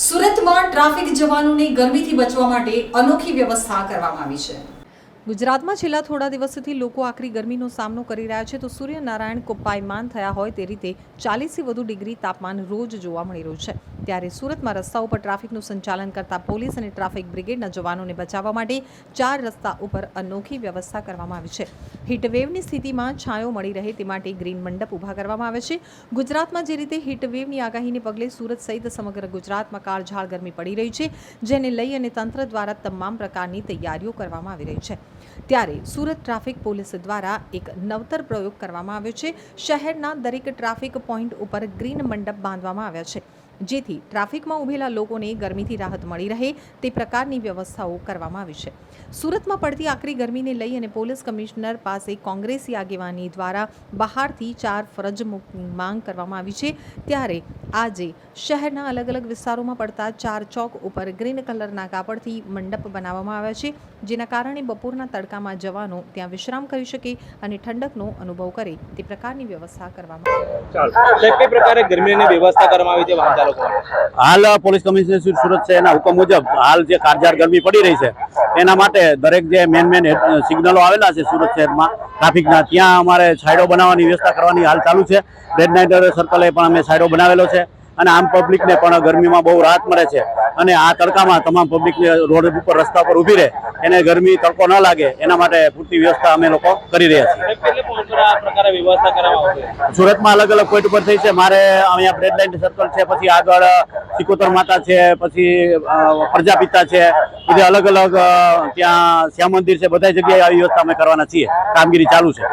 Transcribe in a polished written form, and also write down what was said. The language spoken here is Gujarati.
સુરતમાં ટ્રાફિક જવાનોને ગરમીથી બચવા માટે અનોખી વ્યવસ્થા કરવામાં આવી છે। ગુજરાતમાં છેલ્લા થોડા દિવસોથી લોકો આકરી ગરમીનો સામનો કરી રહ્યા છે, તો સૂર્યનારાયણ કોપાયમાન થયા હોય તે રીતે 40થી વધુ ડિગ્રી તાપમાન રોજ જોવા મળી રહ્યું છે। ત્યારે સુરતમાં રસ્તાઓ પર ટ્રાફિકનું સંચાલન કરતા પોલીસ અને ટ્રાફિક બ્રિગેડના જવાનોને બચાવવા માટે 4 રસ્તા ઉપર અનોખી વ્યવસ્થા કરવામાં આવી છે। હીટવેવની સ્થિતિમાં છાંયો મળી રહે તે માટે ગ્રીન મંડપ ઊભા કરવામાં આવે છે। ગુજરાતમાં જે રીતે હીટવેવની આગાહીને પગલે સુરત સહિત સમગ્ર ગુજરાતમાં કાળઝાળ ગરમી પડી રહી છે, જેને લઈ અને તંત્ર દ્વારા તમામ પ્રકારની તૈયારીઓ કરવામાં આવી રહી છે। ત્યારે સુરત ટ્રાફિક પોલીસ દ્વારા એક નવતર પ્રયોગ કરવામાં આવ્યો છે। શહેરના દરેક ટ્રાફિક પોઈન્ટ ઉપર ગ્રીન મંડપ બાંધવામાં આવ્યા છે, જેથી ટ્રાફિકમાં ઊભેલા લોકોને ગરમીથી રાહત મળી રહે તે પ્રકારની વ્યવસ્થાઓ કરવામાં આવી છે। સુરતમાં પડતી આકરી ગરમીને લઈ અને પોલીસ કમિશનર પાસે કોંગ્રેસી આગેવાની દ્વારા બહારથી 4 ફરજ મુક્તની માંગ કરવામાં આવી છે। ત્યારે આજે શહેરના અલગ અલગ વિસ્તારોમાં પડતા 4 ચોક ઉપર ગ્રીન કલરના કાપડથી મંડપ બનાવવામાં આવ્યા છે, જેના કારણે બપોરના તડકામાં જવાનો ત્યાં વિશ્રામ કરી શકે અને ઠંડકનો અનુભવ કરે તે પ્રકારની વ્યવસ્થા કરવામાં આવી છે। પ્રકારે ગરમીની વ્યવસ્થા કરવામાં આવી છે વાહન ચાલકો માટે? હાલ પોલીસ કમિશનર સુરત શહેરના હુકમ મુજબ હાલ જે કાળઝાળ ગરમી પડી રહી છે એના માટે દરેક જે મેન સિગ્નલો આવેલા છે સુરત શહેરમાં ટ્રાફિકના, ત્યાં અમારે સાઈડો બનાવવાની વ્યવસ્થા કરવાની હાલ ચાલુ છે। રેડ નાઇટ સર્કલે પણ અમે સાઈડો બનાવેલો છે અને આમ પબ્લિકને પણ ગરમીમાં બહુ રાહત મળે છે અને આ તડકામાં તમામ પબ્લિકને રોડ ઉપર રસ્તા પર ઊભી રહે એને ગરમી તડકો ન લાગે એના માટે પૂરતી વ્યવસ્થા અમે લોકો કરી રહ્યા છીએ। સુરતમાં અલગ અલગ પોઈન્ટ ઉપર થઈ છે। મારે અહીંયા રેડ લાઇટ સર્કલ છે, પછી આગળ સિકોતર માતા છે, પછી પ્રજાપિતા છે, બધી અલગ અલગ ત્યાં શ્યામ મંદિર છે, બધા જગ્યાએ આવી વ્યવસ્થા અમે કરવાના છીએ। કામગીરી ચાલુ છે।